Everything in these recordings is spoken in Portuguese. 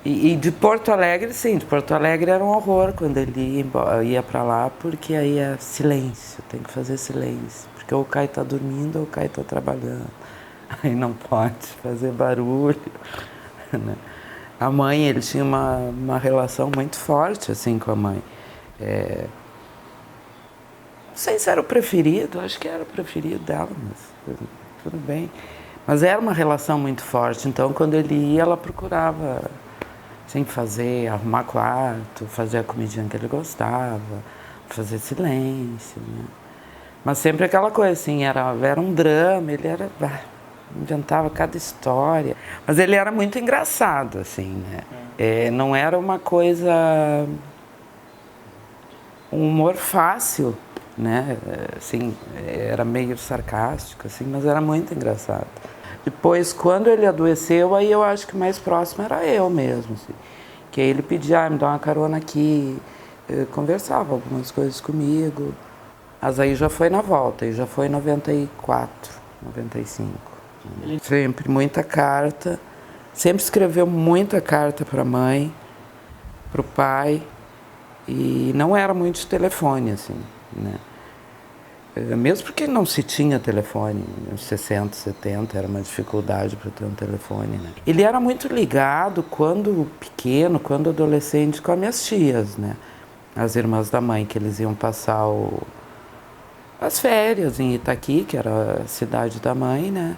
E de Porto Alegre, sim, de Porto Alegre era um horror quando ele ia para lá, porque aí é silêncio, tem que fazer silêncio, porque ou o Caio está dormindo ou o Caio está trabalhando, aí não pode fazer barulho, né? A mãe, ele tinha uma relação muito forte, assim, com a mãe. Não sei se era o preferido, acho que era o preferido dela, mas tudo bem. Mas era uma relação muito forte, então quando ele ia, ela procurava sempre fazer, arrumar quarto, fazer a comidinha que ele gostava, fazer silêncio, né? Mas sempre aquela coisa assim, era um drama, ele inventava cada história. Mas ele era muito engraçado, assim, né? Não era uma coisa, um humor fácil, né? Assim, era meio sarcástico, assim, mas era muito engraçado. Depois, quando ele adoeceu, aí eu acho que mais próximo era eu mesmo, assim. Que aí ele pedia, me dá uma carona aqui, conversava algumas coisas comigo. Mas aí já foi na volta, aí já foi em 94, 95. Sempre muita carta, sempre escreveu muita carta para a mãe, para o pai, e não era muito de telefone, assim, né? Mesmo porque não se tinha telefone, nos 60, 70, era uma dificuldade para ter um telefone, né? Ele era muito ligado, quando pequeno, quando adolescente, com as minhas tias, né? As irmãs da mãe, que eles iam passar as férias em Itaqui, que era a cidade da mãe, né?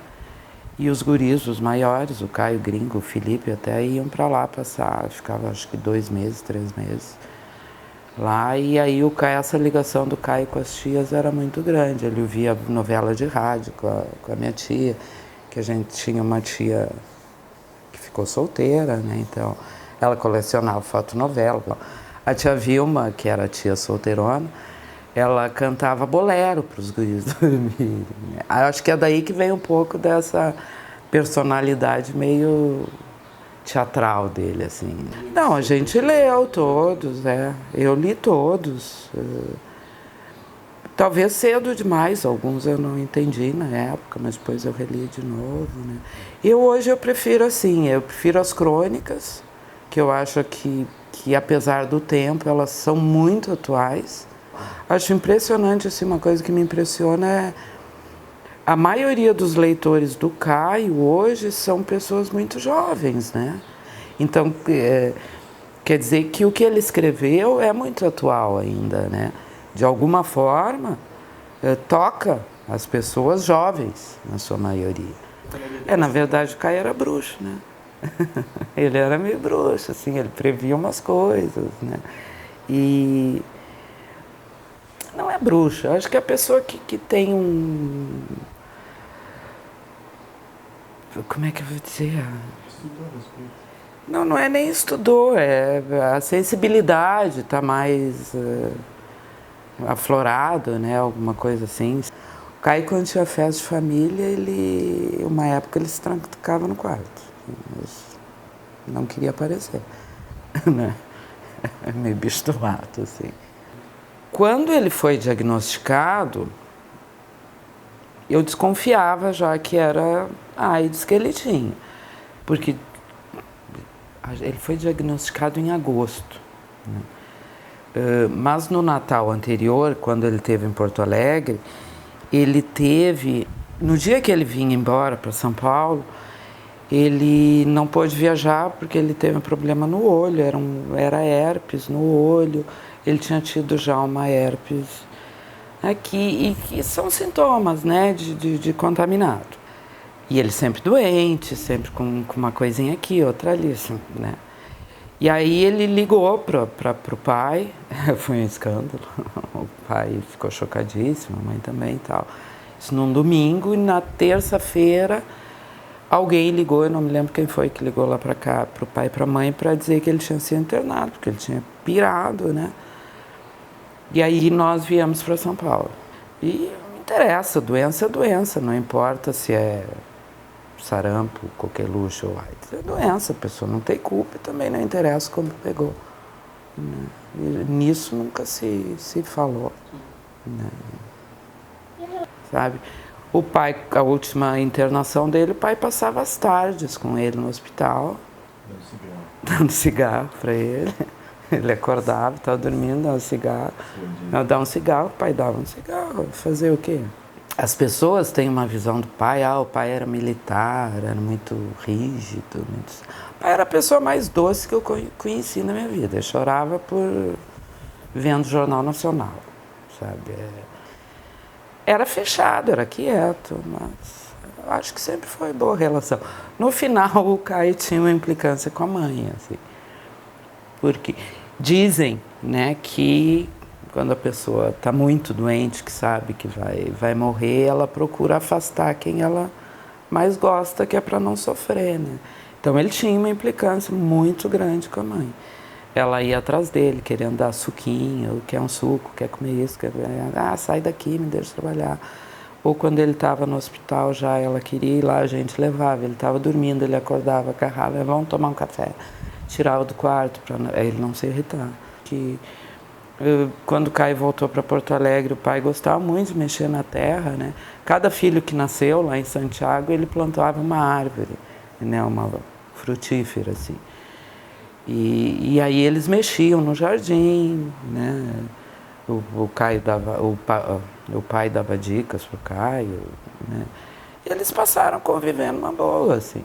E os guris, os maiores, o Caio Gringo, o Felipe, até iam para lá passar, ficava acho que 2 meses, 3 meses lá, e aí essa ligação do Caio com as tias era muito grande. Ele ouvia novela de rádio com a minha tia, que a gente tinha uma tia que ficou solteira, né? Então ela colecionava fotonovela. A tia Vilma, que era a tia solteirona, ela cantava bolero para os guris dormirem. Acho que é daí que vem um pouco dessa personalidade meio teatral dele, assim. Não, a gente leu todos, eu li todos. Talvez cedo demais, alguns eu não entendi na época, mas depois eu reli de novo, né? Hoje eu prefiro assim, eu prefiro as crônicas, que eu acho que apesar do tempo, elas são muito atuais. Acho impressionante, assim, uma coisa que me impressiona é a maioria dos leitores do Caio hoje são pessoas muito jovens, né? Então, quer dizer que o que ele escreveu é muito atual ainda, né? De alguma forma, toca as pessoas jovens, na sua maioria. Na verdade, o Caio era bruxo, né? Ele era meio bruxo, assim, ele previa umas coisas, né? E não é bruxo, acho que é a pessoa que tem como é que eu vou dizer? Não é nem estudou, a sensibilidade está mais aflorado, né? Alguma coisa assim. O Caio, quando tinha festa de família, uma época ele se trancava no quarto. Mas não queria aparecer, né? É meio bicho do mato, assim. Quando ele foi diagnosticado, eu desconfiava já que era a AIDS que ele tinha, porque ele foi diagnosticado em agosto, né? Mas no Natal anterior, quando ele esteve em Porto Alegre, no dia que ele vinha embora para São Paulo, ele não pôde viajar porque ele teve um problema no olho, era herpes no olho, ele tinha tido já uma herpes aqui, e que são sintomas, né, de contaminado. E ele sempre doente, sempre com uma coisinha aqui, outra ali, assim, né. E aí ele ligou para o pai, foi um escândalo, o pai ficou chocadíssimo, a mãe também e tal. Isso num domingo, e na terça-feira alguém ligou, eu não me lembro quem foi que ligou lá para cá, para o pai e para a mãe, para dizer que ele tinha sido internado, porque ele tinha pirado, né. E aí nós viemos para São Paulo. E não interessa, doença é doença, não importa se é sarampo, coqueluche ou AIDS. É doença, a pessoa não tem culpa e também não interessa como pegou, né? E nisso nunca se falou, né? Sabe? O pai, a última internação dele, o pai passava as tardes com ele no hospital. dando cigarro para ele. Ele acordava, estava dormindo, dava cigarro. Eu dava um cigarro, o pai dava um cigarro. Fazer o quê? As pessoas têm uma visão do pai, o pai era militar, era muito rígido. O pai era a pessoa mais doce que eu conheci na minha vida. Eu chorava por vendo o Jornal Nacional, sabe? Era fechado, era quieto, mas eu acho que sempre foi boa relação. No final, o Caio tinha uma implicância com a mãe, assim, porque dizem, né, que quando a pessoa está muito doente, que sabe que vai morrer, ela procura afastar quem ela mais gosta, que é para não sofrer, né? Então ele tinha uma implicância muito grande com a mãe. Ela ia atrás dele, querendo dar suquinho, quer um suco, quer comer isso, sai daqui, me deixa trabalhar. Ou quando ele estava no hospital já, ela queria ir lá, a gente levava. Ele estava dormindo, ele acordava, agarrava, vamos tomar um café. Tirava do quarto para ele não se irritar. Quando o Caio voltou para Porto Alegre, o pai gostava muito de mexer na terra, né? Cada filho que nasceu lá em Santiago, ele plantava uma árvore, né? Uma frutífera, assim. E aí eles mexiam no jardim, né? O Caio dava, o pai dava dicas pro Caio, né? E eles passaram convivendo uma boa, assim.